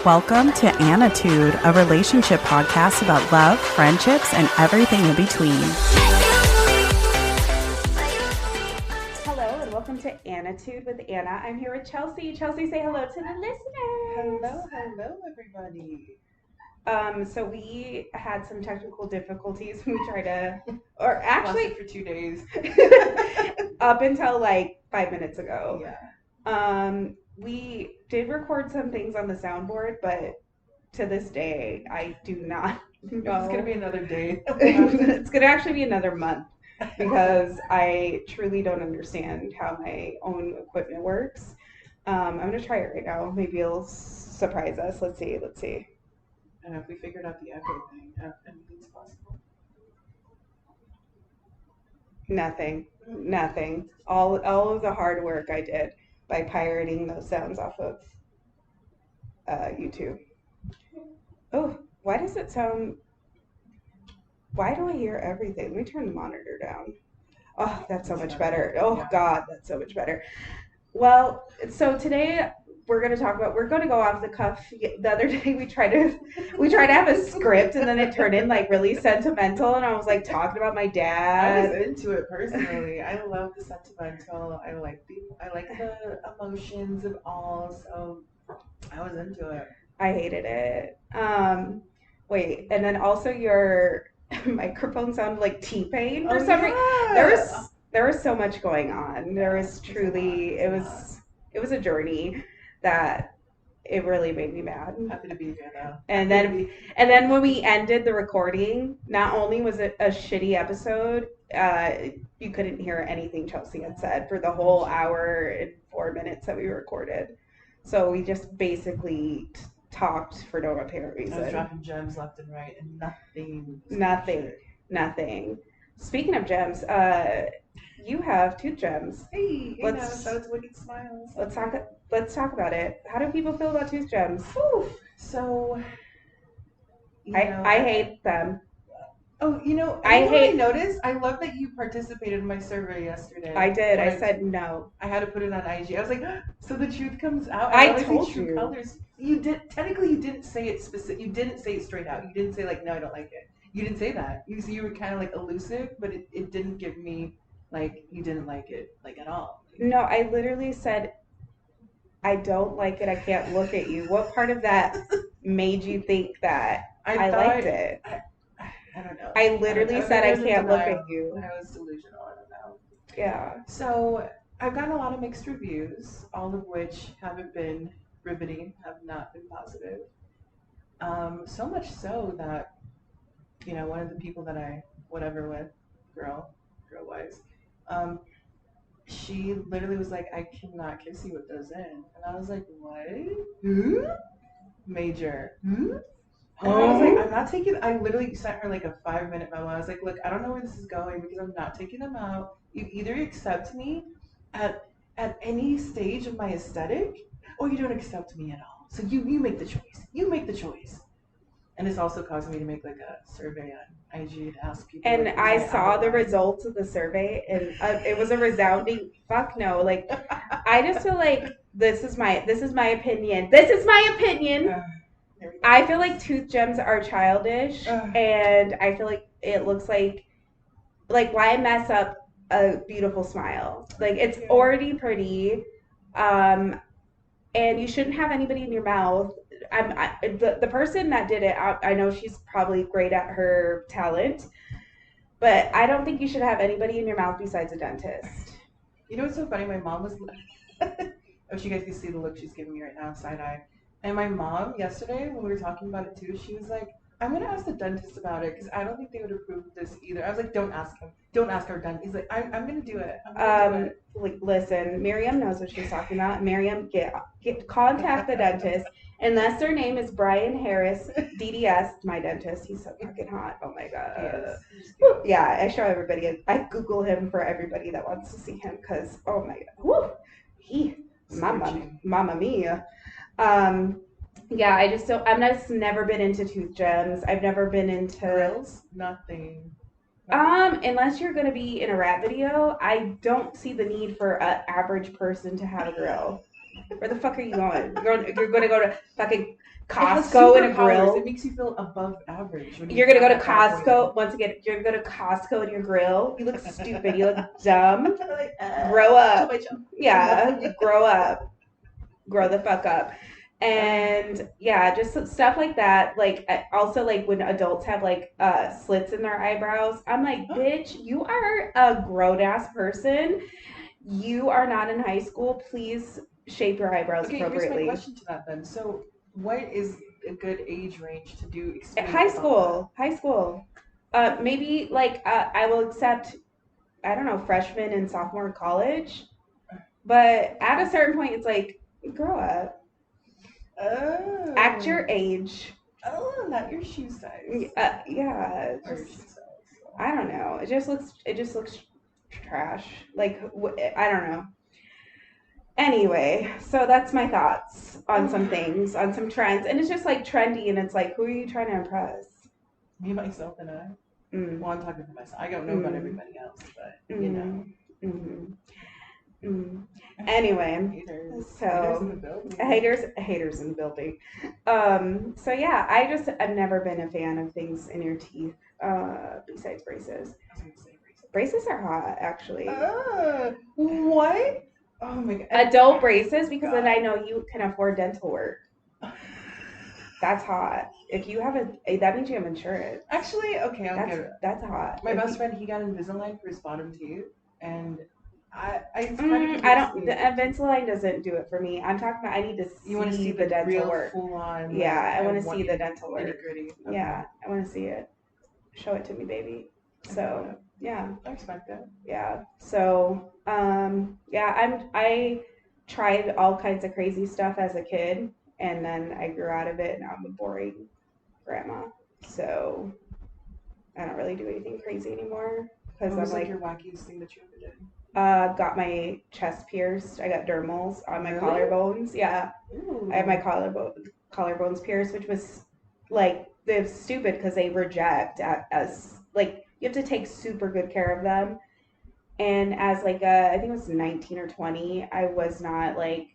Welcome to Annitude, a relationship podcast about love, friendships, and everything in between. Hello, and welcome to Annitude with Anna. I'm here with Chelsea. Chelsea, say hello to the listeners. Hello, everybody. So we had some technical difficulties when we tried to, or actually lasted for 2 days, up until like 5 minutes ago. Yeah. We did record some things on the soundboard, but to this day, I do not know. It's gonna be another day. It's gonna actually be another month because I truly don't understand how my own equipment works. I'm gonna try it right now. Maybe it'll surprise us. Let's see. And if we figured out the echo thing, anything's possible. Nothing. All of the hard work I did by pirating those sounds off of YouTube. Oh, why do I hear everything? Let me turn the monitor down. Oh, that's so much better. Oh, yeah. God, that's so much better. Well, so today we're going to go off the cuff. The other day we tried to have a script, and then it turned in like really sentimental, and I was like talking about my dad. I was into it personally. I love the sentimental. I like the emotions of all, so I was into it. I hated it. Wait, and then also your microphone sounded like T-Pain for some reason. There was so much going on. There was truly it was a journey that it really made me mad. Happy to be here though. And then when we ended the recording, not only was it a shitty episode, you couldn't hear anything Chelsea had said for the whole hour and 4 minutes that we recorded. So we just basically talked for no apparent reason. I was dropping gems left and right, and nothing. Speaking of gems, you have tooth gems. Hey, so it's Wicked Smiles. Let's talk about it. How do people feel about tooth gems? Whew. So, I hate them. Oh, I noticed. I love that you participated in my survey yesterday. I did. I said no. I had to put it on IG. I was like, so the truth comes out. I told you. Colors. You didn't say it specific. You didn't say it straight out. You didn't say like, no, I don't like it. You didn't say that. You were kind of like elusive, but it didn't give me like you didn't like it like at all. No, I literally said, I don't like it. I can't look at you. What part of that made you think that I liked it? I don't know. I literally said I can't look at you. I was delusional. I don't know. Yeah. So I've gotten a lot of mixed reviews, all of which haven't been riveting, have not been positive. So much so that, one of the people that I whatever with, girl-wise, she literally was like, I cannot kiss you with those in. And I was like, what? Major. And I was like, I'm not taking. I literally sent her like a 5-minute memo. I was like, look, I don't know where this is going because I'm not taking them out. You either accept me at any stage of my aesthetic, or you don't accept me at all. So you make the choice. You make the choice. And this also caused me to make like a survey on IG to ask people. And I saw the results of the survey, and it was a resounding fuck no. Like, I just feel like this is my opinion. I feel like tooth gems are childish, and I feel like it looks like why mess up a beautiful smile? Like, it's already pretty, and you shouldn't have anybody in your mouth. The person that did it, I know she's probably great at her talent, but I don't think you should have anybody in your mouth besides a dentist. You know what's so funny? My mom was, you guys can see the look she's giving me right now, side eye. And my mom, yesterday, when we were talking about it too, she was like, I'm going to ask the dentist about it because I don't think they would approve of this either. I was like, don't ask him. Don't ask our dentist. He's like, I'm going to do it. Like, listen, Miriam knows what she's talking about. Miriam, contact the dentist. Unless their name is Brian Harris, DDS, my dentist. He's so fucking hot. Oh, my God. Yeah, I show everybody. I Google him for everybody that wants to see him because, oh, my God. Woo! Mamma mia. Yeah, I've just never been into tooth gems. I've never been into grills. Nothing. Unless you're gonna be in a rap video, I don't see the need for an average person to have a grill. Where the fuck are you going? You're going to go to fucking It has Costco and a superpowers. grill. It makes you feel above average when You're gonna go to have that bad boy Costco once again. You're gonna go to Costco and your grill. You look stupid. You look dumb. Like, Grow up. chill, chill. Yeah, grow up. Grow the fuck up. And yeah, just stuff like that. Like also like when adults have like slits in their eyebrows, I'm like, bitch, you are a grown ass person. You are not in high school. Please shape your eyebrows Okay, appropriately. here's my question to that then. So, what is a good age range to do extreme High about school. High school. Maybe like I will accept, I don't know, freshman and sophomore in college. But at a certain point, it's like, grow up. that? Act your age. Oh, not your shoe size. Yeah. Or your shoe Just, size. I don't know. It just looks trash. Like, I don't know. Anyway, so that's my thoughts on some things, on some trends. And it's just like trendy, and it's like, who are you trying to impress? Me, myself, and I. Mm. Well, I'm talking for myself. I don't know about everybody else, but you know. Mm-hmm. Mm. Anyway, Haters. so Haters in the building. haters in the building. So yeah, I've never been a fan of things in your teeth. Besides braces. I was gonna say Braces are hot, actually. What? Oh my god. Adult braces, because then I know you can afford dental work. That's hot. If you have that means you have insurance. Actually, okay, I'll get it. That's hot. My best friend, he got Invisalign for his bottom teeth, and I don't. The Invisalign doesn't do it for me. I'm talking about I need to see, you want to see the dental real work. Full on. Yeah, like, I want to see the dental work. Nitty-gritty. Okay. Yeah, I want to see it. Show it to me, baby. So yeah, I respect that. Yeah. So yeah, I tried all kinds of crazy stuff as a kid, and then I grew out of it. Now I'm a boring grandma. So I don't really do anything crazy anymore because What was I'm like your wackiest thing that you ever did? Got my chest pierced. I got dermals on my Really? collarbones. Yeah. Ooh. I have my collarbones pierced, which was like they're stupid because they reject as like you have to take super good care of them. And as like I think it was 19 or 20, I was not like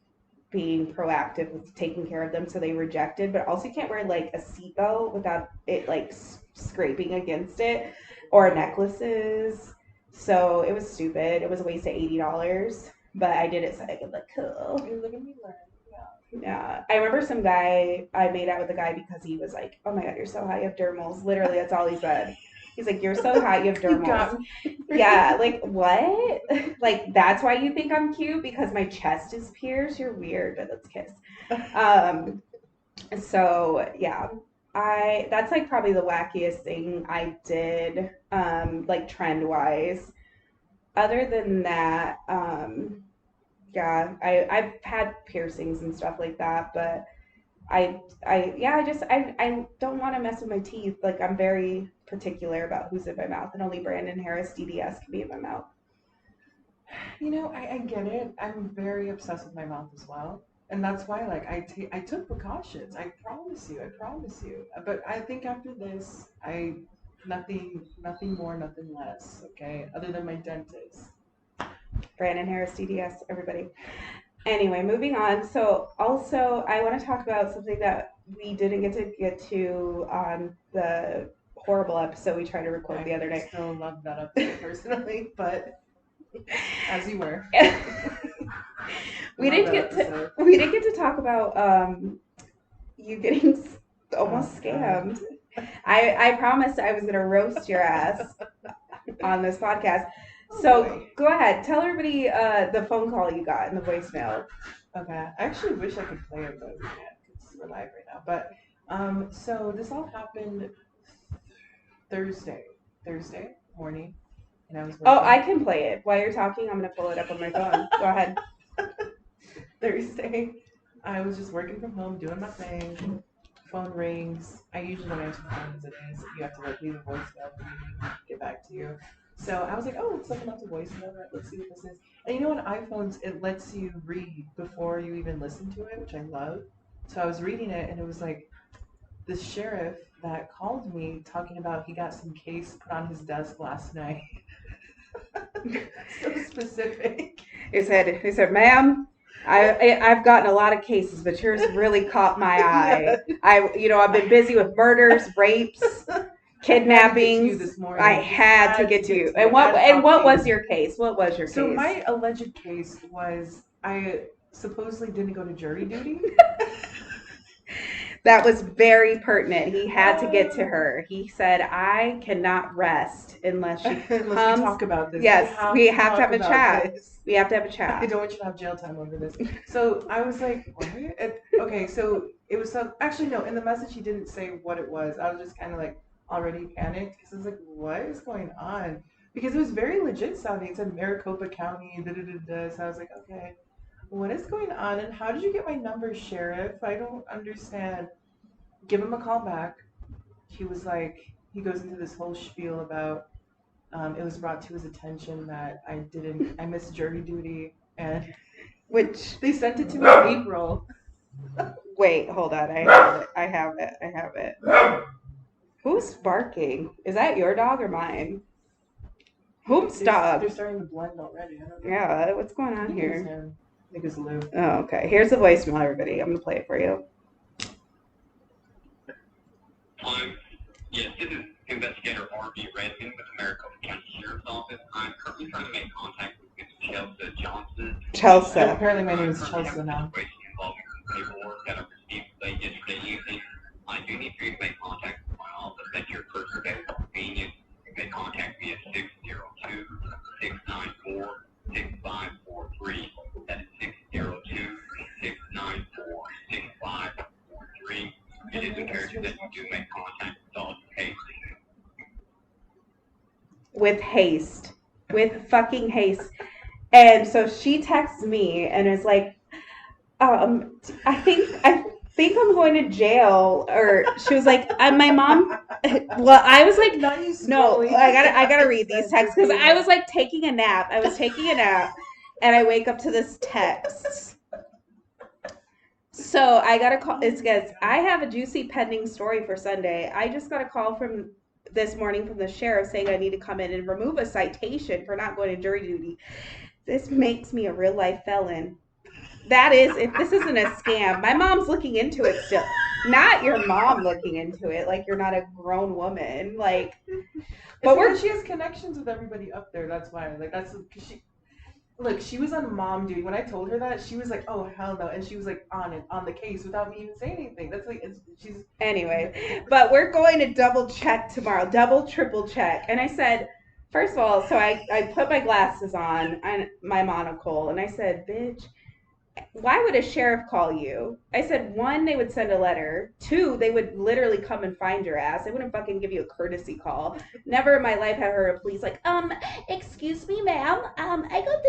being proactive with taking care of them, so they rejected. But also, you can't wear like a seatbelt without it like scraping against it, or necklaces. So it was stupid. It was a waste of $80, but I did it so I could look cool. You look at me learn. Yeah, I remember some guy. I made out with a guy because he was like, "Oh my god, you're so hot, you have dermals." Literally, that's all he said. He's like, "You're so hot, you have dermals." Yeah, like what? Like that's why you think I'm cute because my chest is pierced? You're weird, but let's kiss. So yeah, I that's like probably the wackiest thing I did, like trend wise. Other than that, yeah, I've had piercings and stuff like that, but I don't want to mess with my teeth. Like I'm very particular about who's in my mouth, and only Brandon Harris DDS can be in my mouth. You know, I get it. I'm very obsessed with my mouth as well, and that's why like I took precautions. I promise you. But I think after this, nothing more, nothing less. Okay, other than my dentist. Brandon Harris DDS, everybody. Anyway, moving on. So also I want to talk about something that we didn't get to on the horrible episode we tried to record the other day. I still love that episode personally, but as you were. we didn't get to talk about you getting almost scammed. I promised I was gonna roast your ass on this podcast. So go ahead, tell everybody the phone call you got and the voicemail. Okay, I actually wish I could play it, but we can't because we're live right now. But so this all happened Thursday morning, and I was working. Oh, I can play it while you're talking. I'm gonna pull it up on my phone. Go ahead. Thursday, I was just working from home, doing my thing. Phone rings. I usually don't answer the phone as it is. You have to like leave a voicemail for me to get back to you. So I was like, oh, someone left a voicemail. Let's see what this is. And you know, on iPhones, it lets you read before you even listen to it, which I love. So I was reading it, and it was like the sheriff that called me talking about he got some case put on his desk last night. So specific. He said, ma'am, I've gotten a lot of cases, but yours really caught my eye. I've been busy with murders, rapes, kidnappings. I had to get to you. And what was your case? What was your case? So my alleged case was I supposedly didn't go to jury duty. That was very pertinent. He had to get to her. He said, "I cannot rest unless she comes." Unless we talk about this. Yes, we have to have a chat. We have to have a I chat. don't want you to have jail time over this. So I was like, what? Okay, so it was actually no. In the message, he didn't say what it was. I was just kind of like already panicked because I was like, what is going on? Because it was very legit sounding. It said Maricopa County. Da, da, da, da. So I was like, okay, what is going on? And how did you get my number, Sheriff? I don't understand. Give him a call back. He was like, he goes into this whole spiel about it was brought to his attention that I missed jury duty, and Which they sent it to me in April. Wait, hold on. I have it. Who's barking? Is that your dog or mine? Whom's dog? They're starting to blend already. I don't know. Yeah, what's going on I here? think it's Lou. Oh, okay. Here's the voicemail, everybody. I'm gonna play it for you. Yes, this is Investigator R.B. Redmond with the Maricopa County Sheriff's Office. I'm currently trying to make contact with Ms. Chelsea Johnson. Chelsea. Apparently my name is Chelsea now. Involving some paperwork that I received late yesterday evening. I do need for you to make contact with my office at your first day of convenience. You may contact me at 602-694-6543. That is 602-694-6543. It is imperative that you do make contact with all haste. With haste. With fucking haste. And so she texts me and is like, I think I'm going to jail. Or she was like, my mom. Well, I was like, no, I gotta read these texts because I was like taking a nap. And I wake up to this text. So I got a call. It says, I have a juicy pending story for Sunday. I just got a call from this morning from the sheriff saying I need to come in and remove a citation for not going to jury duty. This makes me a real life felon. That is, if this isn't a scam, my mom's looking into it still. Not your mom looking into it, like you're not a grown woman. Like, but she has connections with everybody up there. That's why. Like that's because she was on mom duty. When I told her that, she was like, "Oh hell no," and she was like on the case without me even saying anything. That's like she's anyway. But we're going to double check tomorrow, triple check. And I said, first of all, so I put my glasses on and my monocle, and I said, "Bitch, why would a sheriff call you?" I said, 1, they would send a letter. 2, they would literally come and find your ass. They wouldn't fucking give you a courtesy call. Never in my life have I heard a police like, excuse me, ma'am, I got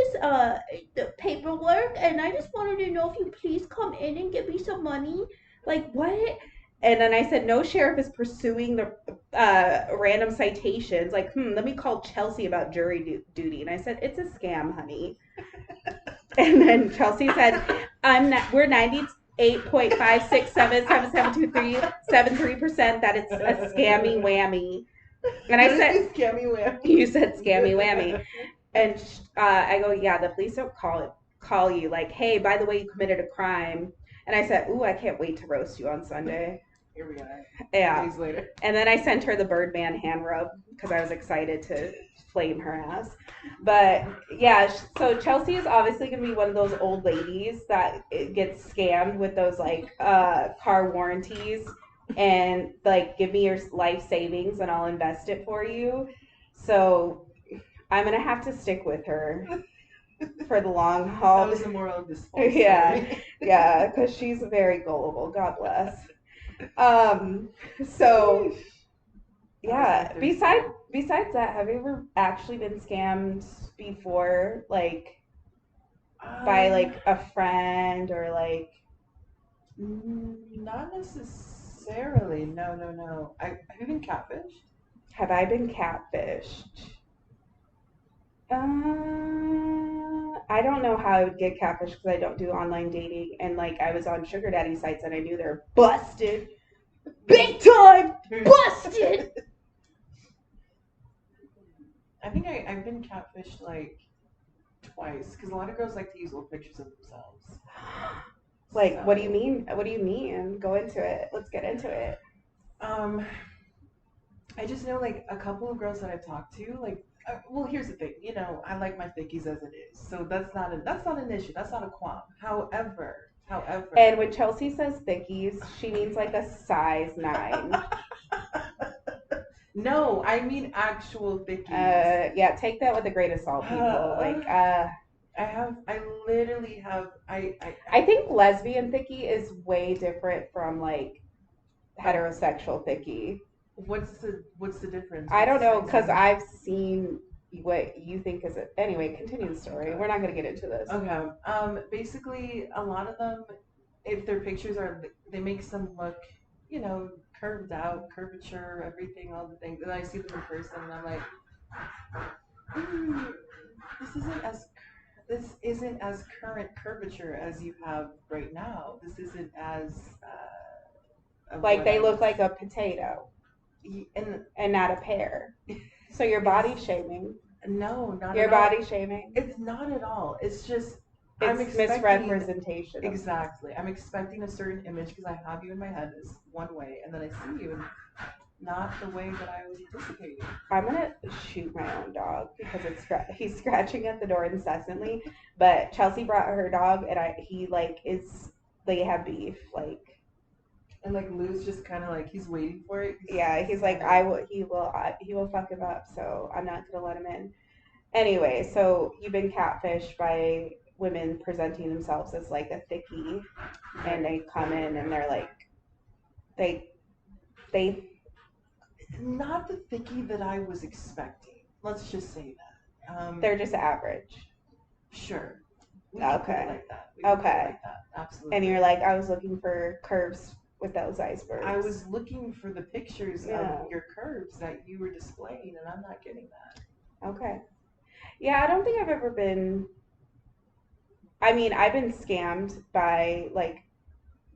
this paperwork and I just wanted to know if you please come in and give me some money. Like, what? And then I said, no sheriff is pursuing the random citations. Like, let me call Chelsea about jury duty. And I said, it's a scam, honey. And then Chelsea said, we're 98.567772373%. That it's a scammy whammy. And I said, scammy whammy. You said scammy whammy. And I go, yeah, the police don't call you like, hey, by the way, you committed a crime. And I said, ooh, I can't wait to roast you on Sunday. Here we are. Yeah. Days later. And then I sent her the Birdman hand rub because I was excited to flame her ass. But yeah, so Chelsea is obviously going to be one of those old ladies that gets scammed with those like car warranties and like, give me your life savings and I'll invest it for you. So I'm going to have to stick with her for the long haul. That was the moral of this story. Yeah, because she's very gullible. God bless. So yeah, besides that, have you ever actually been scammed before, like by like a friend or like? Not necessarily. No. Have you been catfished? Have I been catfished? I don't know how I would get catfished because I don't do online dating, and like I was on sugar daddy sites and I knew they're busted, big time, busted. I think I've been catfished like twice because a lot of girls like to use old pictures of themselves. Like, what do you So, mean? What do you mean? Go into it. Let's get into it. I just know like a couple of girls that I've talked to, like, well, here's the thing, you know, I like my thickies as it is, so that's not an issue, that's not a qualm. However, And when Chelsea says thickies, she means like a size 9. no, I mean actual thickies. Yeah, take that with a grain of salt, people. Like, I literally have, I think lesbian thicky is way different from like heterosexual thicky. what's the difference? I don't know What's because I've seen what you think is it. Anyway, continue the story. Okay. We're not gonna get into this. Okay. Basically, a lot of them, if their pictures are, they make them look, you know, curved out, curvature, everything, all the things. And I see them in person, and I'm like, "Mm, this isn't as current curvature as you have right now. This isn't as of Like what they I look was-" like a potato and not a pear. So you're body shaming. no, not You're at all. body shaming. It's not at all. It's just I'm It's expecting misrepresentation. exactly. I'm expecting a certain image because I have you in my head as one way, and then I see you and not the way that I was anticipating. I'm gonna shoot my own dog because he's scratching at the door incessantly. But Chelsea brought her dog, and he like is they have beef. Like, And like Lou's just kind of like he's waiting for it. yeah, he's like he will fuck him up. So I'm not gonna let him in. Anyway, so you've been catfished by women presenting themselves as like a thickie, and they come in and they're like they not the thickie that I was expecting. Let's just say that. they're just average. Sure. We can put Okay. it like that. We can put it Okay. like that. Absolutely. And you're like, I was looking for curves with those icebergs. I was looking for the pictures Yeah. of your curves that you were displaying, and I'm not getting that. Okay. Yeah, I don't think I've ever been. I mean, I've been scammed by like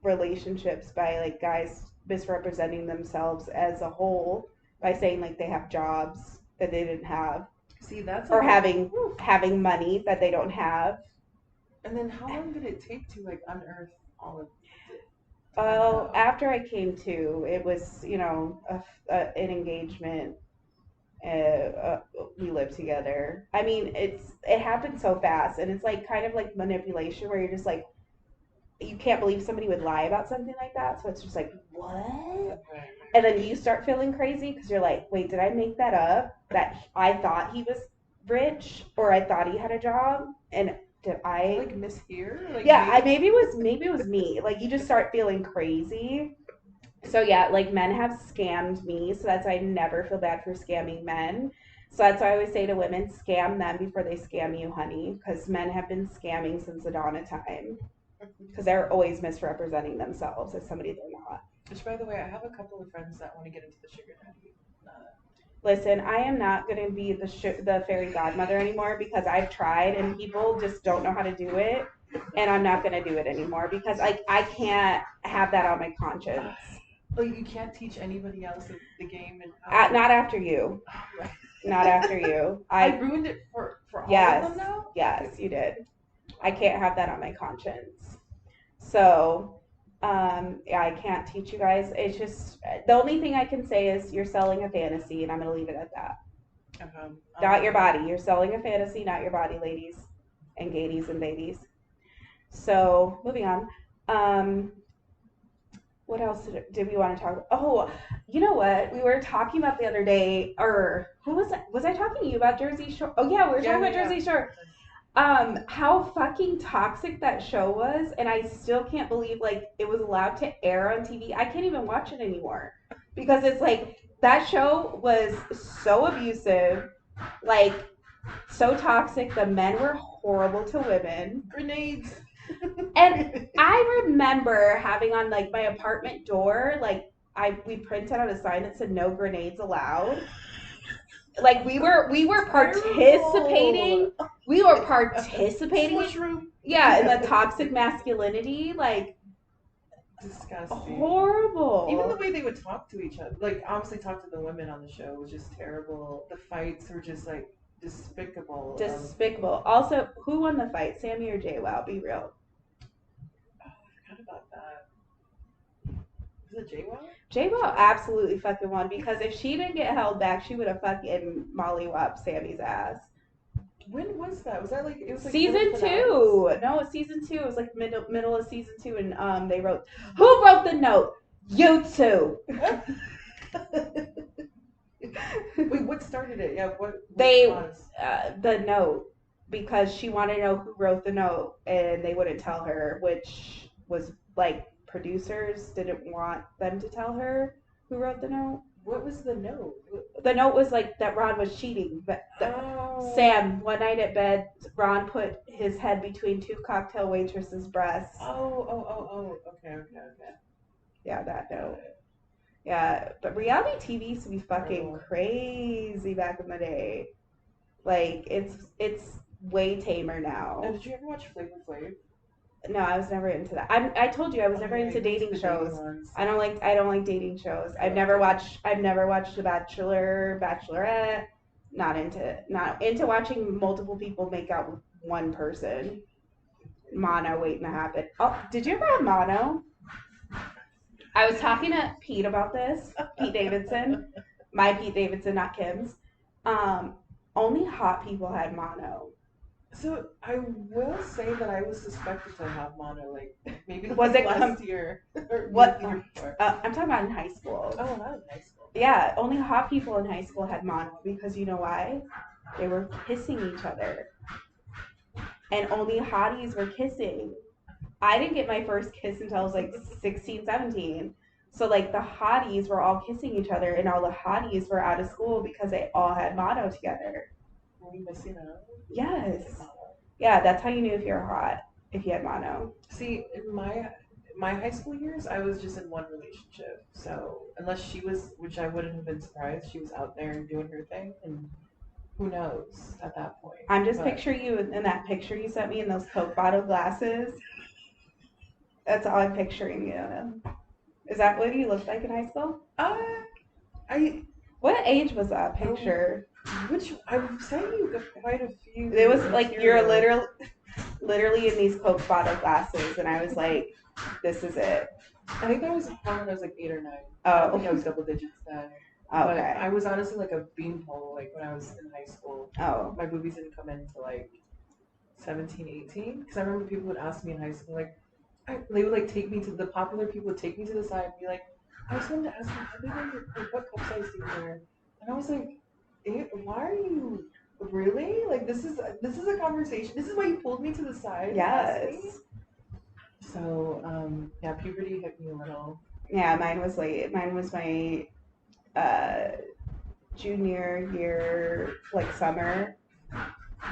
relationships by like guys misrepresenting themselves as a whole by saying like they have jobs that they didn't have See, that's or like having money that they don't have. And then how long did it take to like unearth all of it? Well, after I came to, it was, you know, an engagement. We lived together. I mean, it happened so fast, and it's like kind of like manipulation where you're just like, you can't believe somebody would lie about something like that. So it's just like, what? And then you start feeling crazy because you're like, wait, did I make that up? That I thought he was rich or I thought he had a job, and did I like mishear? Like yeah, maybe it was me. Like you just start feeling crazy. So yeah, like men have scammed me, so that's why I never feel bad for scamming men. So that's why I always say to women, scam them before they scam you, honey, because men have been scamming since the dawn of time. Because they're always misrepresenting themselves as somebody they're not. Which, by the way, I have a couple of friends that want to get into the sugar daddy. Listen, I am not going to be the fairy godmother anymore because I've tried and people just don't know how to do it, and I'm not going to do it anymore because I can't have that on my conscience. Oh, you can't teach anybody else the game and not after you. Not after you. I ruined it for all yes, of them now? Yes, you did. I can't have that on my conscience. So, yeah, I can't teach you guys. It's just the only thing I can say is you're selling a fantasy, and I'm gonna leave it at that. Not your body. You're selling a fantasy, not your body, ladies and gaities and babies. So, moving on. What else did we want to talk about? Oh, you know what? We were talking about the other day, or who was it? Was I talking to you about Jersey Shore? Oh yeah, we were talking about Jersey Shore. How fucking toxic that show was, and I still can't believe like it was allowed to air on TV. I can't even watch it anymore because it's like that show was so abusive, like so toxic. The men were horrible to women. Grenades. And I remember having on like my apartment door, like we printed out a sign that said no grenades allowed. Like we were participating. We were participating. Mushroom. Yeah, in the toxic masculinity, like disgusting. Horrible. Even the way they would talk to each other, like obviously talk to the women on the show was just terrible. The fights were just like despicable. Despicable. Also, who won the fight, Sammy or JWoww? Be real. I forgot about that. Was it JWoww? JWoww absolutely fucking won because if she didn't get held back, she would have fucking mollywopped Sammy's ass. When was that? Was that like it was like season 2? No, it's season 2. It was like middle of season 2, and they wrote. Who wrote the note? You two. Wait, what started it? Yeah, what the note, because she wanted to know who wrote the note, and they wouldn't tell her, which was like producers didn't want them to tell her who wrote the note. What was the note? The note was like that Ron was cheating, but Sam, one night at bed, Ron put his head between 2 cocktail waitresses' breasts. Oh. Okay. Yeah, that note. Yeah, but reality TV used to be fucking crazy back in the day. Like it's way tamer now. Now, did you ever watch Flavor Flav? No, I was never into that. I told you I was never into dating shows. I don't like dating shows. I've never watched The Bachelor, Bachelorette. Not into watching multiple people make out with one person. Mono waiting to happen. Oh, did you ever have mono? I was talking to Pete about this. Pete Davidson. My Pete Davidson, not Kim's. Only hot people had mono. So I will say that I was suspected to have mono, like maybe was it last year. What? I'm talking about in high school. Oh, not in high school. Yeah, only hot people in high school had mono because you know why? They were kissing each other, and only hotties were kissing. I didn't get my first kiss until I was like 16, 17. So like the hotties were all kissing each other, and all the hotties were out of school because they all had mono together. Were you missing out? Yes. Yeah, that's how you knew if you were hot, if you had mono. See, in my high school years, I was just in one relationship. So unless she was, which I wouldn't have been surprised, she was out there and doing her thing, and who knows at that point. I'm just picturing you in that picture you sent me in those Coke bottle glasses. That's all I'm picturing you in. Is that what you looked like in high school? What age was that picture? Which I've sent you quite a few. It was like you're literally in these Coke bottle glasses, and I was like, "This is it." I think that was probably when I was like 8 or 9. Oh, I think I was double digits then. Okay. But I was honestly like a beanpole like when I was in high school. Oh. My boobies didn't come in until like 17, 18. Because I remember people would ask me in high school, like, they would like take me to the popular people would take me to the side and be like, I just wanted to ask you, what cup size do you wear? And I was like, why are you really? Like this is a conversation. This is why you pulled me to the side. Yes. So yeah, puberty hit me a little. Yeah, mine was late. Mine was my junior year, like summer,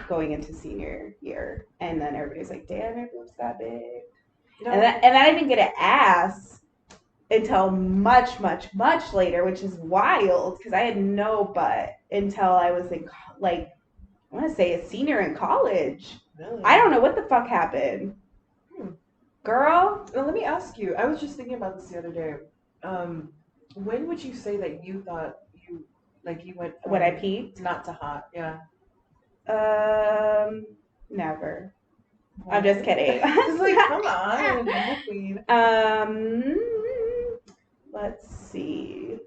going into senior year, and then everybody's like, "Damn, your boobs got big," and I didn't get an ass until much later, which is wild because I had no butt until I was in I want to say a senior in college. Really? I don't know what the fuck happened. Girl. Now, let me ask you. I was just thinking about this the other day. When would you say that you thought you went from when I peaked? Not to hot, yeah. Never. What? I'm just kidding. It's like, come on, I'm a queen. Let's see.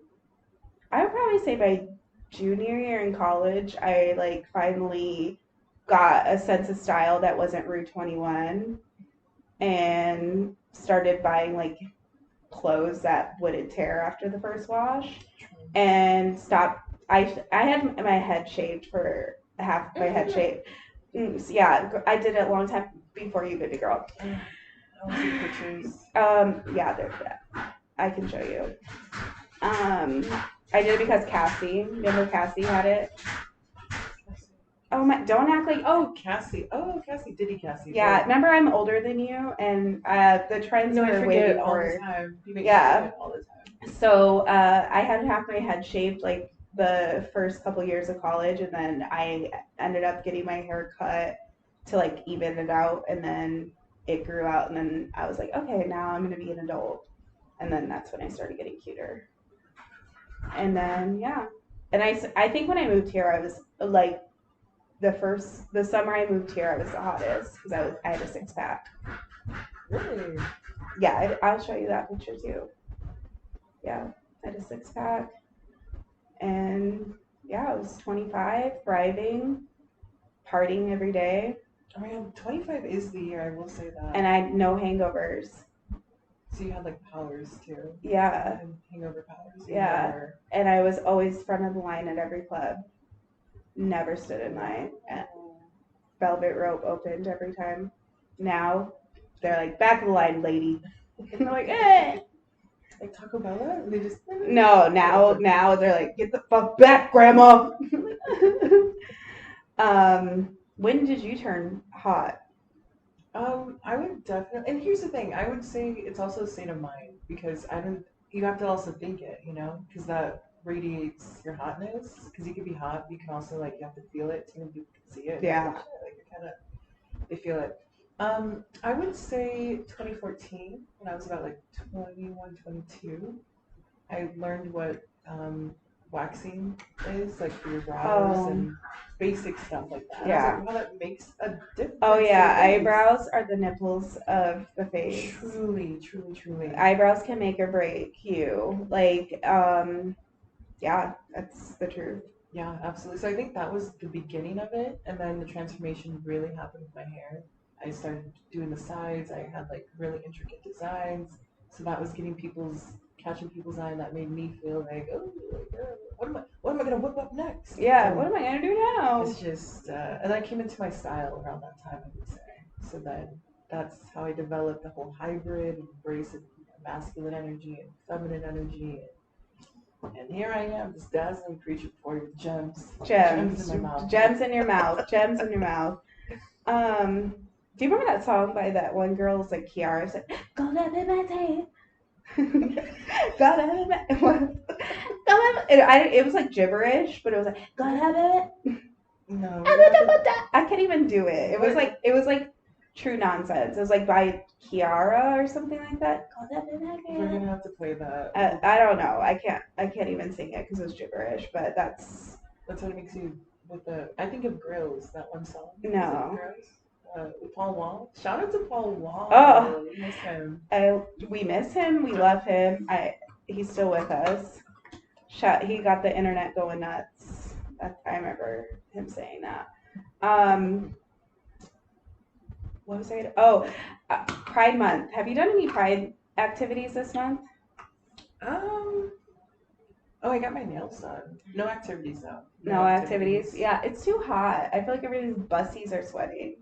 I would probably say by junior year in college, I finally got a sense of style that wasn't Rue 21, and started buying clothes that wouldn't tear after the first wash, and stopped. I had my head shaved for half my head shaved. Yeah, I did it a long time before you, baby girl. I want to see pictures. Yeah, they're I can show you. I did it because Cassie. Remember Cassie had it? Oh my! Don't act like Cassie. Oh, Cassie. Diddy Cassie. Yeah, right. Remember I'm older than you, and the trends were way before. Yeah. All the time. So I had half my head shaved the first couple years of college, and then I ended up getting my hair cut to even it out, and then it grew out, and then I was like, okay, now I'm gonna be an adult, and then that's when I started getting cuter. And then yeah, and I think when I moved here, I was the summer I moved here, I was the hottest because I had a 6-pack. Really? Yeah, I'll show you that picture too. Yeah, I had a 6-pack, and yeah, I was 25, thriving, partying every day, Oh my god, 25 is the year, I will say that. and I had no hangovers. So you had like powers too. Yeah, And hangover powers. Yeah. Never. and I was always front of the line at every club. Never stood in line. Velvet rope opened every time. Now they're like, back of the line, lady. And I'm like, eh. Like Taco Bella? They just No, now they're like, get the fuck back, grandma. When did you turn hot? I would definitely, and here's the thing, I would say it's also a state of mind because you have to also think it, because that radiates your hotness. Because you can be hot, you can also like you have to feel it, people can see it. Yeah. Like, shit, like they feel it. I would say 2014 when I was about like 21, 22. I learned what waxing is, like for your brows and basic stuff like that. Yeah. I was like, wow, that makes a difference. Oh yeah, It is. eyebrows are the nipples of the face. Truly, truly, truly. Eyebrows can make or break you. Like, yeah, that's the truth. Yeah, absolutely. So I think that was the beginning of it, and then the transformation really happened with my hair. I started doing the sides. I had like really intricate designs, so that was catching people's eye, and that made me feel like, oh, what am I gonna whip up next? Yeah, And what am I gonna do now? it's just, and I came into my style around that time, I would say. So then that's how I developed the whole hybrid, embrace of masculine energy and feminine energy. And here I am, this dazzling creature before you with gems in my mouth. Gems in your mouth. Gems in your mouth. Do you remember that song by that one girl? It's like Kiara said, "Gonna be my day." Gotta be my. It was like gibberish, but it was like gotta be. No. I can't even do it. It was like true nonsense. It was like by Kiara or something like that. We're gonna have to play that. I don't know. I can't even sing it because it was gibberish. But that's what it makes you with the. I think of Grills, that one song. No. With Paul Wall. Shout out to Paul Wall. Oh, we miss him. We miss him. We love him. He's still with us. He got the internet going nuts. I remember him saying that. What was I? Pride Month. Have you done any Pride activities this month? I got my nails done. No activities though. No activities. Yeah, it's too hot. I feel like everybody's bussies are sweating.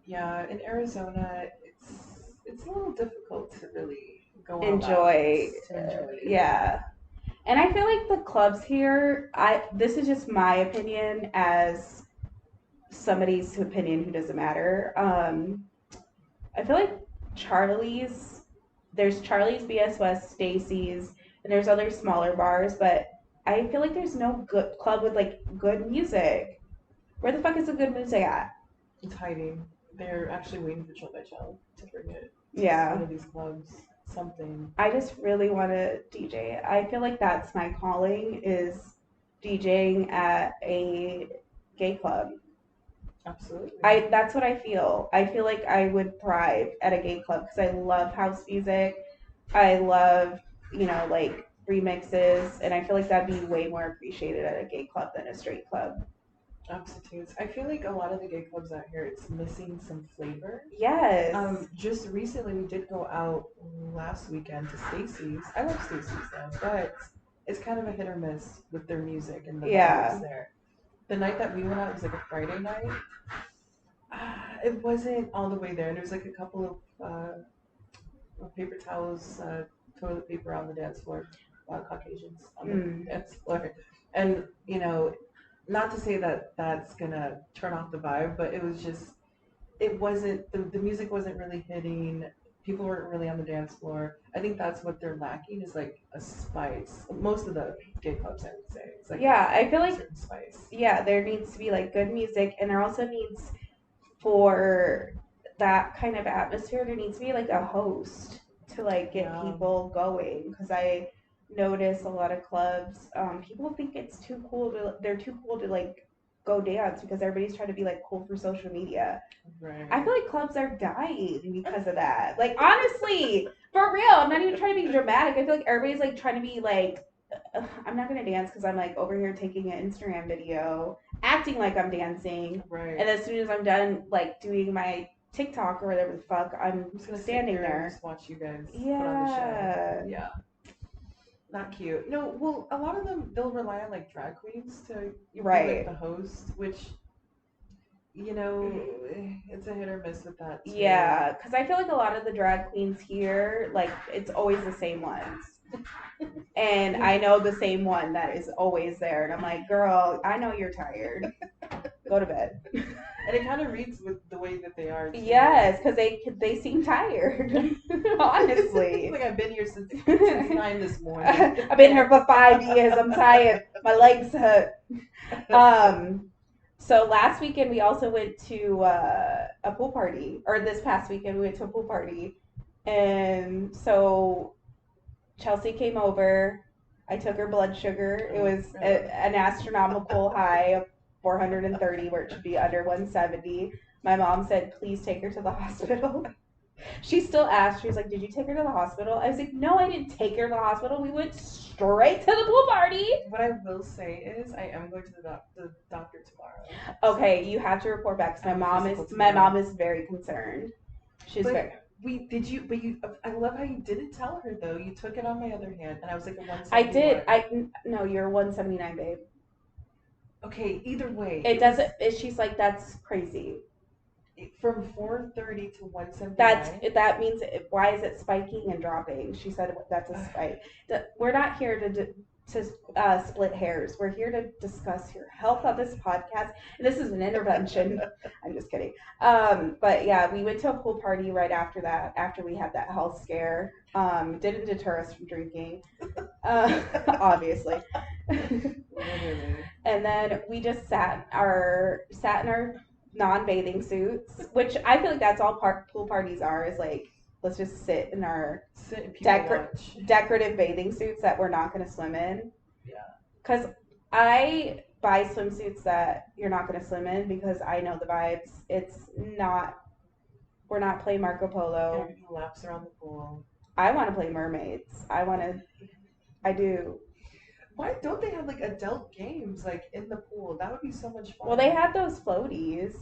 Yeah, in Arizona, it's a little difficult to really go enjoy. Yeah. And I feel like the clubs here, this is just my opinion as somebody's opinion who doesn't matter. I feel like there's Charlie's, BS West, Stacy's, and there's other smaller bars, but I feel like there's no good club with like good music. Where the fuck is the good music at? It's hiding. They're actually waiting for Chill by Chill to bring it to one of these clubs. Something. I just really want to DJ. I feel like that's my calling, is DJing at a gay club. Absolutely. That's what I feel. I feel like I would thrive at a gay club because I love house music. I love, like remixes, and I feel like that'd be way more appreciated at a gay club than a straight club. Absolutely. I feel like a lot of the gay clubs out here, it's missing some flavor. Yes. Just recently, we did go out last weekend to Stacy's. I love Stacy's though, but it's kind of a hit or miss with their music and the vibes there. The night that we went out was like a Friday night. It wasn't all the way there. There was like a couple of paper towels, toilet paper on the dance floor, Caucasians on the dance floor, and not to say that that's gonna turn off the vibe, but it wasn't, the music wasn't really hitting. People weren't really on the dance floor. I think that's what they're lacking, is like a spice. Most of the gay clubs, I would say, it's like I feel like certain spice. Yeah, there needs to be like good music, and there also needs, for that kind of atmosphere, there needs to be like a host to like get people going, because I notice a lot of clubs, people think it's too cool they're too cool to like go dance because everybody's trying to be like cool for social media. Right. I feel like clubs are dying because of that. Like honestly, for real, I'm not even trying to be dramatic. I feel like everybody's like trying to be like, I'm not gonna dance because I'm like over here taking an Instagram video, acting like I'm dancing, Right. and as soon as I'm done like doing my TikTok or whatever the fuck, I'm just gonna standing sit here there. And just watch you guys Yeah. put on the show. Yeah. Not cute. No, well, a lot of them they'll rely on like drag queens to be like the host, which you know it's a hit or miss with that too. Yeah, because I feel like a lot of the drag queens here, like it's always the same ones. And I know the same one that is always there. And I'm like, girl, I know you're tired. Go to bed. And it kind of reads with the way that they are, too. Yes, because they seem tired. Honestly. Like, I've been here since 9 this morning. I've been here for 5 years. I'm tired. My legs hurt. So last weekend, we also went to a pool party. Or this past weekend, we went to a pool party. And so Chelsea came over. I took her blood sugar. It was an astronomical high of 430, where it should be under 170. My mom said, please take her to the hospital. She still asked. She was like, did you take her to the hospital? I was like, no, I didn't take her to the hospital. We went straight to the pool party. What I will say is I am going to the doctor tomorrow. Okay, so you have to report back because my mom is very concerned. She's very... I love how you didn't tell her though. You took it on my other hand, and I was like a 179. I did. No, you're 179, babe. Okay, either way. It doesn't. She's like, that's crazy. From 430 to 179. That means why is it spiking and dropping? She said that's a spike. We're not here to split hairs. We're here to discuss your health on this podcast. This is an intervention. I'm just kidding. But yeah, we went to a pool party right after that. After we had that health scare, didn't deter us from drinking, obviously. And then we just sat in our non-bathing suits, which I feel like that's all pool parties are, is like, let's just sit in our decorative bathing suits that we're not going to swim in. Yeah. Because I buy swimsuits that you're not going to swim in because I know the vibes. We're not playing Marco Polo. Everything laps around the pool. I want to play mermaids. I do. Why don't they have like adult games like in the pool? That would be so much fun. Well, they had those floaties.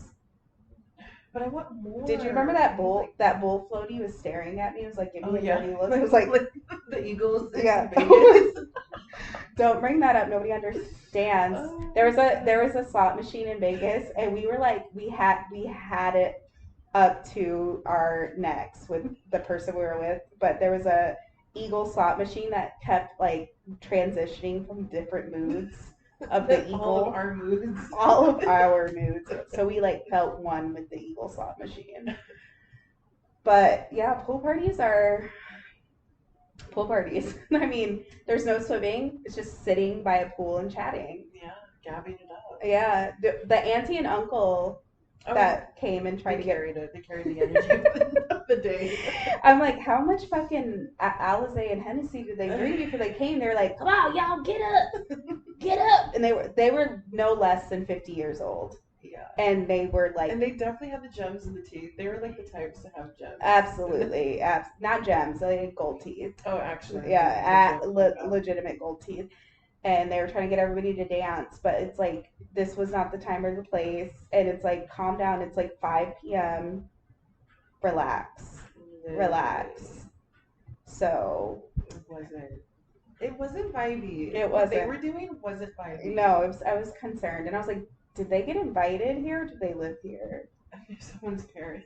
But I want more. Did you remember that bull? That bull floaty was staring at me. It was like giving me a dirty look. It was like the Eagles. Yeah. Don't bring that up. Nobody understands. Oh, there was a slot machine in Vegas, and we were like, we had it up to our necks with the person we were with, but there was a Eagle slot machine that kept like transitioning from different moods of the Eagle. All of our moods. All of our moods. So we like felt one with the Eagle slot machine. But yeah, pool parties. I mean, there's no swimming. It's just sitting by a pool and chatting. Yeah, gabbing it up. Yeah, the auntie and uncle that came and tried to get rid of. They carried the energy of the day. I'm like, how much fucking Alizé and Hennessy did they drink before they came? They're like, come on, y'all, get up, and they were no less than 50 years old. Yeah, and they were like, and they definitely had the gems in the teeth. They were like the types to have gems. Absolutely, not gems. They had gold teeth. Oh, actually, yeah, legitimate gold teeth. And they were trying to get everybody to dance, but it's like, this was not the time or the place. And it's like, calm down. It's like 5 p.m. Relax. So. It wasn't vibey. What they were doing wasn't vibey. No, I was concerned. And I was like, did they get invited here or do they live here? Someone's parents.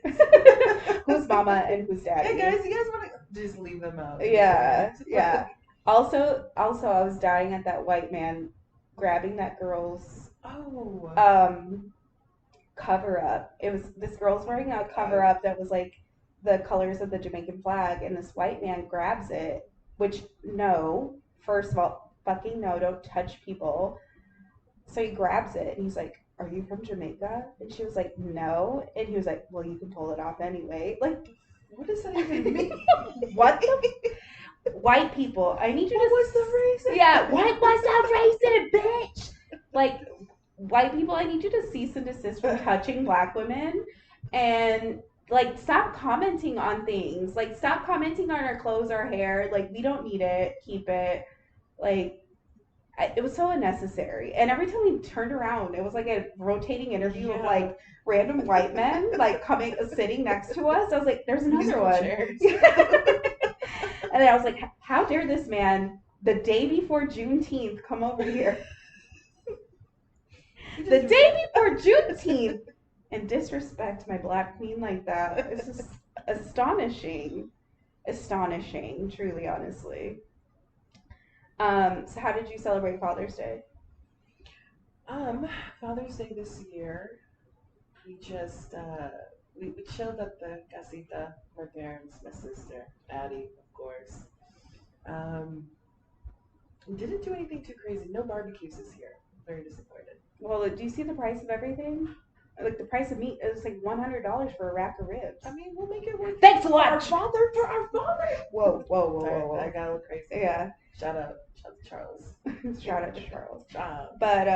Who's mama and who's daddy? Hey guys, you guys want to just leave them out? Yeah. Also, I was dying at that white man grabbing that girl's cover up. This girl's wearing a cover up that was like the colors of the Jamaican flag, and this white man grabs it. Which first of all, fucking no, don't touch people. So he grabs it and he's like, "Are you from Jamaica?" And she was like, "No." And he was like, "Well, you can pull it off anyway." Like, what does that even mean? What the? White people, I need you What was the reason? Yeah, what was the reason, bitch? Like, white people, I need you to cease and desist from touching black women, and like stop commenting on things. Like stop commenting on our clothes, our hair. Like we don't need it. Keep it. Like it was so unnecessary. And every time we turned around, it was like a rotating interview of like random white men like coming sitting next to us. I was like, there's another Musical one. chairs. And then I was like, how dare this man the day before Juneteenth come over here? The day before Juneteenth and disrespect my black queen like that. It's just astonishing. Astonishing, truly, honestly. So how did you celebrate Father's Day? Father's Day this year, we just we chilled at the casita. My parents, my sister, Addie, of course. Um, we didn't do anything too crazy. No barbecues this year. Very disappointed. Well, do you see the price of everything? Like the price of meat is like $100 for a rack of ribs. I mean, we'll make it work. Thanks a lot. For our father. Whoa. Sorry, I got a little crazy. Yeah. Shout out to Charles. Shout out to Charles. Wow. But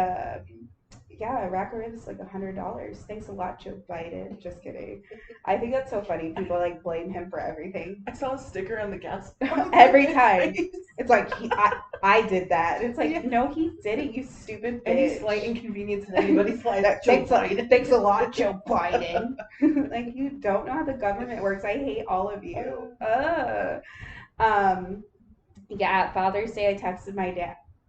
yeah, a rack of ribs is like $100. Thanks a lot, Joe Biden. Just kidding. I think that's so funny. People like blame him for everything. I saw a sticker on the gas every time. It's like I did that. It's like no, he didn't. You stupid bitch. Any slight inconvenience in anybody's life. Thanks a lot, Joe Biden. Like you don't know how the government works. I hate all of you. Yeah, Father's Day. I texted my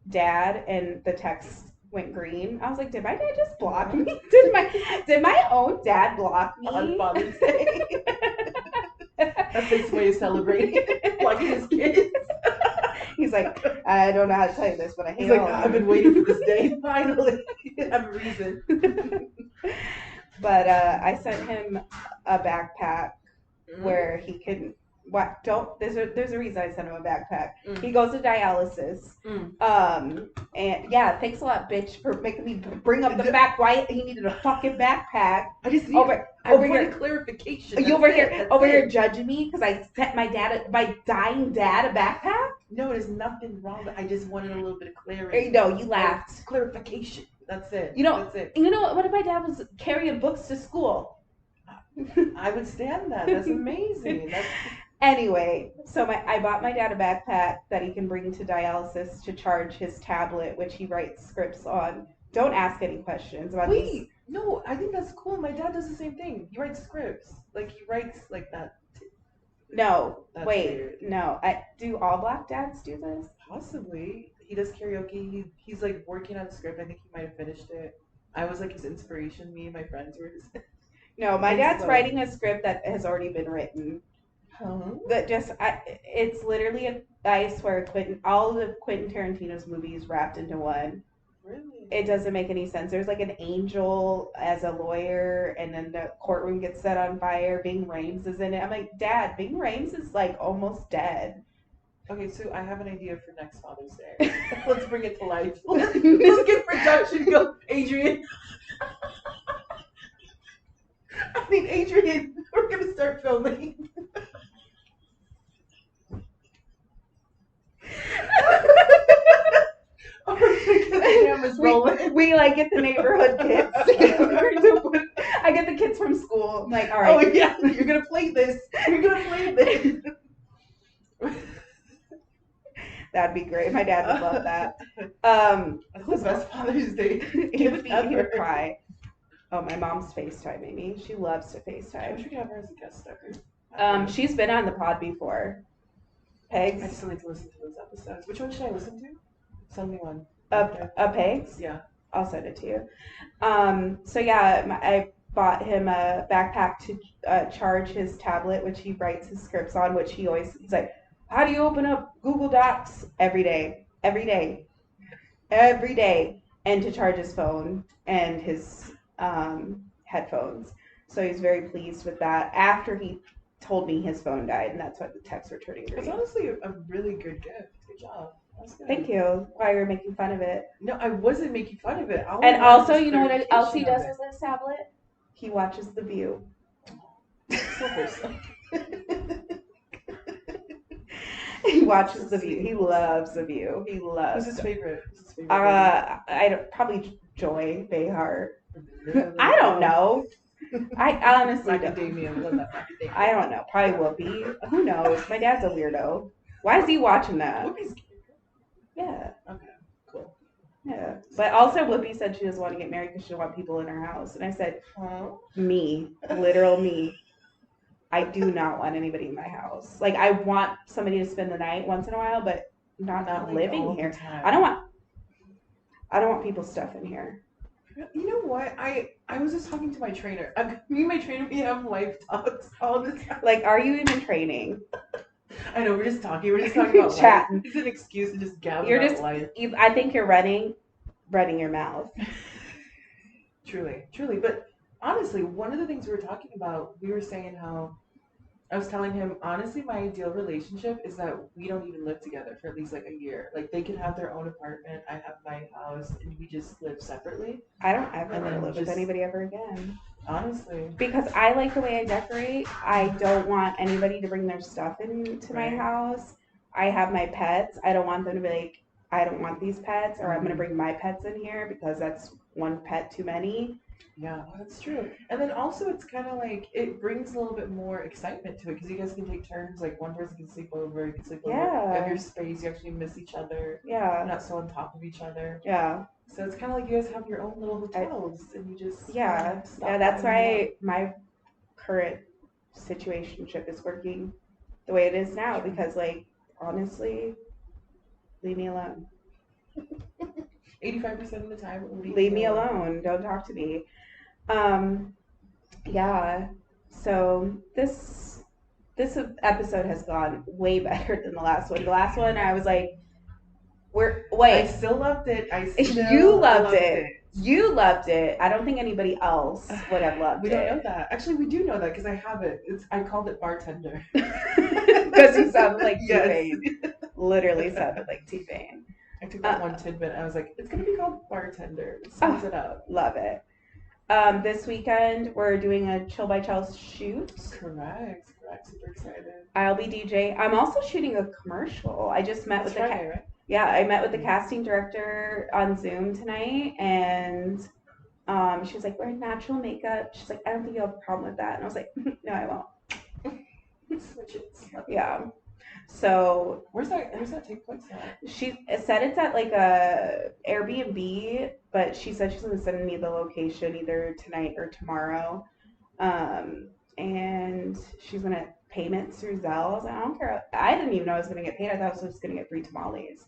dad, and the text went green. I was like, did my dad just block me? Did my own dad block me on Father's Day? That's his way of celebrating, blocking his kids. He's like, I don't know how to tell you this, but I hate all of you. I've been waiting for this day. Finally, I have a reason. But I sent him a backpack where he can. What? Don't. There's a reason I sent him a backpack. He goes to dialysis. And yeah, thanks a lot, bitch, for making me bring up the fact why he needed a fucking backpack. I just need over here clarification. You over here judging me because I sent my dying dad a backpack. No, there's nothing wrong. But I just wanted a little bit of clarity. No, you laughed. Clarification. That's it. That's it. You know what if my dad was carrying books to school? I would stand that. That's amazing. Anyway, so I bought my dad a backpack that he can bring to dialysis to charge his tablet, which he writes scripts on. Don't ask any questions about these. No, I think that's cool. My dad does the same thing. He writes scripts. Like, he writes like that. No, that's wait, weird. No. Do all black dads do this? Possibly. He does karaoke. He's like working on a script. I think he might have finished it. I was like his inspiration. Me and my friends were his. No, my dad's writing a script that has already been written. That it's literally I swear all of Quentin Tarantino's movies wrapped into one. Really? It doesn't make any sense. There's like an angel as a lawyer, and then the courtroom gets set on fire. Ving Rhames is in it. I'm like, Dad, Ving Rhames is like almost dead. Okay, so I have an idea for next Father's Day. Let's bring it to life. Let's get production go, Adrian. I mean, Adrian, we're gonna start filming. The camera's rolling. We like get the neighborhood kids together. I get the kids from school. I'm like, all right. Oh yeah, you're gonna play this. You're gonna play this. That'd be great. My dad would love that. That's the best Father's Day. He would cry. Oh, my mom's FaceTiming me. She loves to FaceTime. I wish we could have her as a guest star. She's been on the pod before. Pegs. I still need to listen to those episodes. Which one should I listen to? Send me one. Pegs? Yeah. I'll send it to you. So yeah, I bought him a backpack to charge his tablet, which he writes his scripts on, which he's like, how do you open up Google Docs? Every day, and to charge his phone and his headphones. So he's very pleased with that after he told me his phone died, and that's why the texts were turning green. It's honestly a really good gift. Good job. Thank you. Why you're making fun of it? No, I wasn't making fun of it. And also, you know what else he does with his tablet? He watches The View. So wholesome. He watches The View. He loves The View. He loves. Who's his favorite? favorite movie? I don't, probably Joy Behar. I don't know. I honestly don't. Macadamia, love that macadamia. I don't know. Probably Whoopi. Who knows? My dad's a weirdo. Why is he watching that? Whoopi's Yeah. okay, cool. Yeah. But also Whoopi said she doesn't want to get married because she doesn't want people in her house. And I said, me, literal me. I do not want anybody in my house. Like I want somebody to spend the night once in a while, but not like living all the here. time. I don't want people's stuff in here. You know what? I was just talking to my trainer. Me and my trainer, we have life talks all the time. Like, are you even training? I know, we're just talking. We're just talking about chatting. Life. It's an excuse to just gab You're about just life. I think you're running your mouth. Truly. But honestly, one of the things we were talking about, we were saying how I was telling him, honestly, my ideal relationship is that we don't even live together for at least like a year. Like they can have their own apartment, I have my house, and we just live separately. I don't ever want to live with anybody ever again. Honestly. Because I like the way I decorate. I don't want anybody to bring their stuff into my house. I have my pets. I don't want them to be like, I don't want these pets, or I'm going to bring my pets in here because that's one pet too many. Yeah, that's true. And then also it's kind of like, it brings a little bit more excitement to it because you guys can take turns. Like one person can sleep over, you can sleep over. You have your space, you actually miss each other. Yeah. You're not so on top of each other. Yeah. So it's kind of like you guys have your own little hotels and you just. Yeah. Yeah, that's why my current situationship is working the way it is now because, like, honestly, leave me alone. 85% of the time, leave me alone. Don't talk to me. Yeah. So this episode has gone way better than the last one. The last one, I was like, I still loved it. You loved it. You loved it. I don't think anybody else would have loved we it. We don't know that. Actually, we do know that because I have it. I called it bartender. Because you sounded like T-Pain. Literally sounded like T-Pain. I took that one tidbit. I was like, it's going to be called bartender. It sums it up. Love it. This weekend, we're doing a Chill by Chels shoot. Correct. Super excited. I'll be DJ. I'm also shooting a commercial. I just met with the right? Yeah, I met with the casting director on Zoom tonight, and she was like, we're in natural makeup. She's like, I don't think you'll have a problem with that. And I was like, no, I won't. Switch it. Yeah. So where's that take place at? She said it's at like a Airbnb, but she said she's gonna send me the location either tonight or tomorrow. And she's gonna payments through Zelle. I was like, I don't care. I didn't even know I was gonna get paid. I thought I was just gonna get free tamales.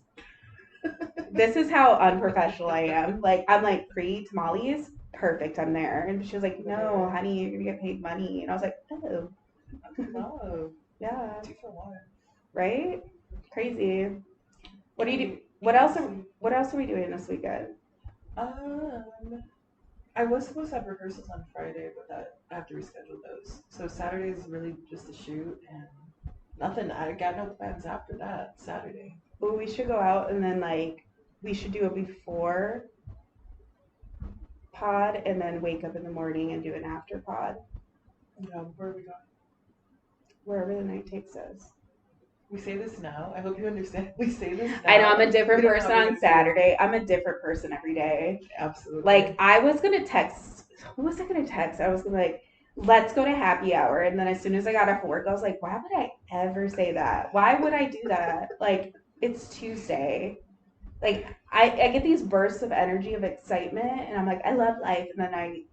This is how unprofessional I am. Like I'm like free tamales, perfect. I'm there. And she was like, no, honey, you're gonna get paid money. And I was like, oh. Yeah. 2 for 1. Right? Crazy. What do you do? What else are we doing this weekend? I was supposed to have rehearsals on Friday, but I have to reschedule those. So Saturday is really just a shoot and nothing. I got no plans after that Saturday. Well, we should go out and then like we should do a before pod and then wake up in the morning and do an after pod. Yeah, where are we going? Wherever the night takes us. We say this now. I hope you understand. We say this now. I know I'm a different person on Saturday. I'm a different person every day. Absolutely. Like I was gonna text. Who was I gonna text? I was gonna like, let's go to happy hour. And then as soon as I got off work, I was like, why would I ever say that? Why would I do that? Like it's Tuesday. Like I get these bursts of energy of excitement, and I'm like, I love life. And then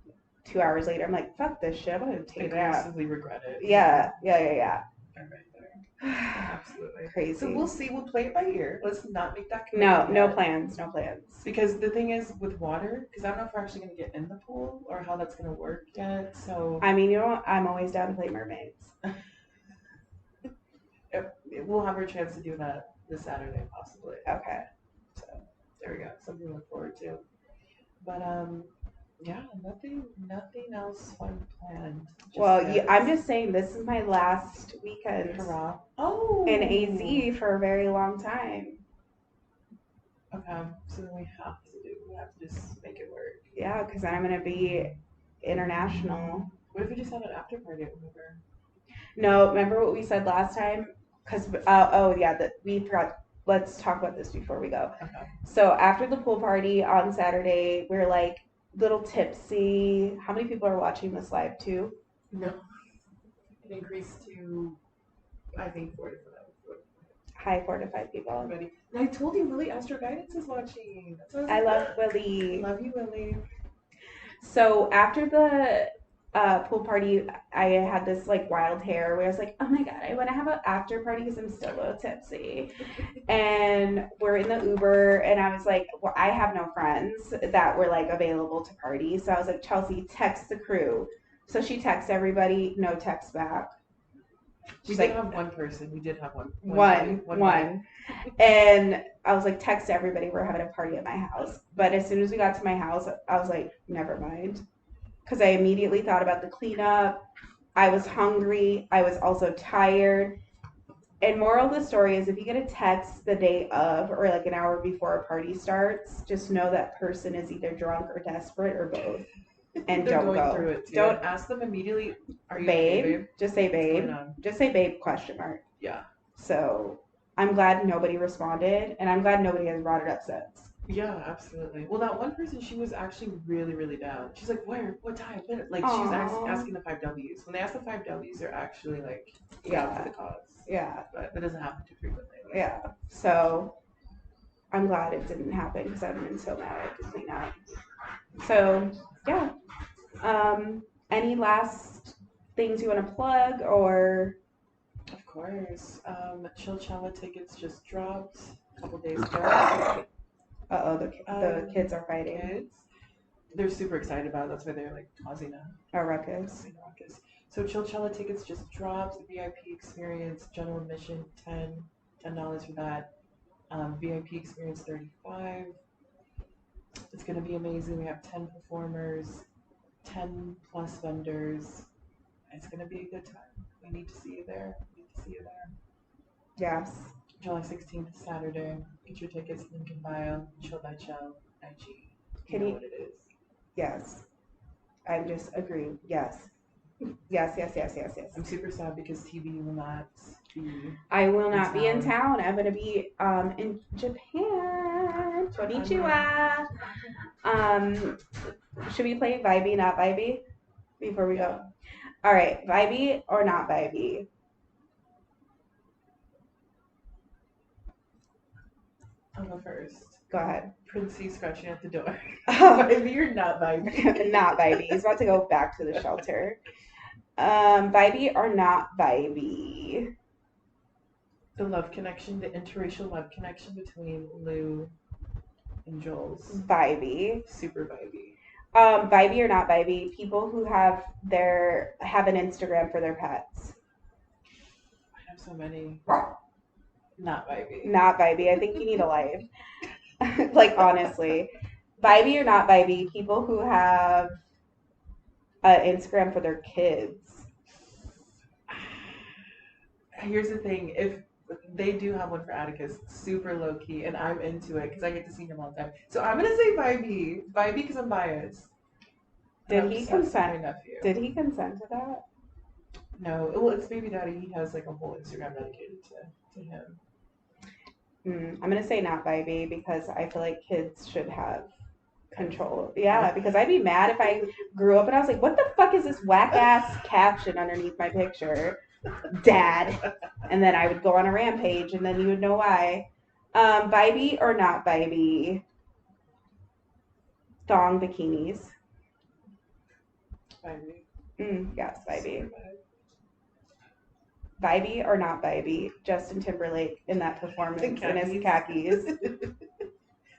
2 hours later, I'm like, fuck this shit. I'm gonna take a nap. Aggressively regret it. Yeah. I'm right there. Absolutely. Crazy. So we'll see. We'll play it by ear. Let's not make that commitment. No plans. Because the thing is with water, because I don't know if we're actually going to get in the pool or how that's going to work yet. So I mean, I'm always down to play mermaids. We'll have our chance to do that this Saturday, possibly. Okay. So there we go. Something to look forward to. But yeah, nothing else fun planned. I'm just saying this is my last weekend Hurrah. in AZ for a very long time. Okay, so then we have to just make it work. Yeah, because I'm gonna be international. What if we just have an after party at Uber? No, remember what we said last time? Because we forgot. let's talk about this before we go. Okay. So after the pool party on Saturday, we're like little tipsy. How many people are watching this live too? No. It increased to, I think, 4 to 5. Hi, 4 to 5 people. Everybody. And I told you, Willie Astro Guidance is watching. That's what I love I Willie. love you, Willie. So after the pool party, I had this like wild hair where I was like, oh my God, I want to have an after party because I'm still a little tipsy. And we're in the Uber, and I was like, well, I have no friends that were like available to party. So I was like, Chelsea, text the crew. So she texts everybody, no text back. We did have one person. We did have one. One. And I was like, text everybody, we're having a party at my house. But as soon as we got to my house, I was like, never mind. Because I immediately thought about the cleanup. I was hungry. I was also tired. And moral of the story is if you get a text the day of or like an hour before a party starts, just know that person is either drunk or desperate or both. And They're don't going go. through it too. Don't ask them immediately. Are you babe? okay, babe? Just say babe. What's going on? Just say babe question mark. Yeah. So I'm glad nobody responded, and I'm glad nobody has brought it up since. Yeah, absolutely. Well, that one person, she was actually really, really down. She's like, where? What time? Like, she was Aw. asking the 5 W's. When they ask the 5 W's, they're actually like, Yeah. for the cause. Yeah. But that doesn't happen too frequently. Yeah. So I'm glad it didn't happen because I've been so mad at the cleanup. So yeah. Any last things you want to plug or? Of course. Chilchella tickets just dropped a couple days ago. The kids are fighting. Kids. They're super excited about it. That's why they're like causing a ruckus. So Chilchella tickets just dropped. The VIP experience, general admission, $10 for that. VIP experience, $35. It's gonna be amazing. We have 10 performers, 10 plus vendors. It's gonna be a good time. We need to see you there. Yes. July 16th, Saturday. Get your tickets, link in bio, Chill by Chill, IG. Can know you? what it is. Yes. I'm just agreeing. Yes. Yes. I'm super sad because TV will not be. I will not be in town. I'm gonna be in Japan. Konnichiwa. Should we play Vibey, not Vibey before we go? All right, Vibey or not Vibey? I'll go first. Go ahead. Princey scratching at the door. Vibey or not Vibey? Not Vibey. He's about to go back to the shelter. Vibey or not Vibey? The love connection, the interracial love connection between Lou and Joel's. Vibey. Super Vibey. Vibey or not Vibey? People who have an Instagram for their pets. I have so many. Not Vibey. Not Vibey. I think you need a life. Like, honestly. Vibey or not Vibey? People who have an Instagram for their kids. Here's the thing. If they do have one for Atticus, super low key, and I'm into it because I get to see him all the time. So I'm gonna say Vibey because I'm biased. Did he consent? Did he consent to that? No. Well, it's Baby Daddy. He has like a whole Instagram dedicated to him. I'm gonna say not Vibey because I feel like kids should have control. Yeah, because I'd be mad if I grew up and I was like, what the fuck is this whack ass caption underneath my picture? Dad. And then I would go on a rampage and then you would know why. Vibey or not Vibey? Thong bikinis. Vibey. Yes, Vibey. Vibey or not Vibey? Justin Timberlake in that performance in his khakis.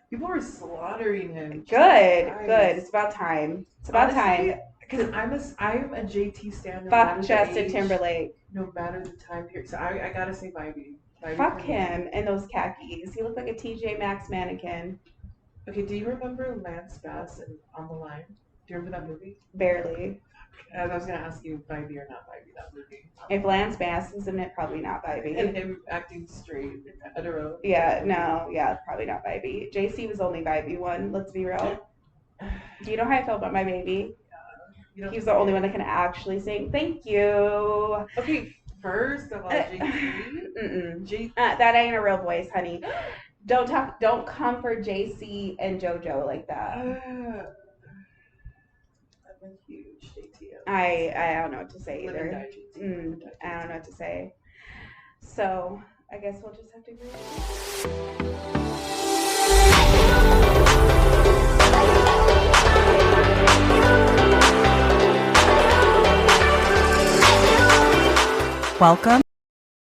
People were slaughtering him. Good. It's about time. Honestly, because I'm a JT stan. Fuck Justin Timberlake. No matter the time period. So I gotta say Vibey. Fuck him and those khakis. He looked like a TJ Maxx mannequin. Okay, do you remember Lance Bass in On the Line? Do you remember that movie? Barely. I was gonna ask you Vibey or not Vibey, that movie. If Lance Bass is in it, probably not Vibey. And him acting straight, hetero. Yeah, probably not Vibey. JC was the only Vibey one, let's be real. Do you know how I felt about my baby? He's the only one that can actually sing. Thank you. Okay, First of all, JT. That ain't a real voice, honey. Don't come for JC and JoJo like that. I'm a huge JT. I don't know what to say Live and either. die JT. I don't know what to say. So I guess we'll just have to agree. Welcome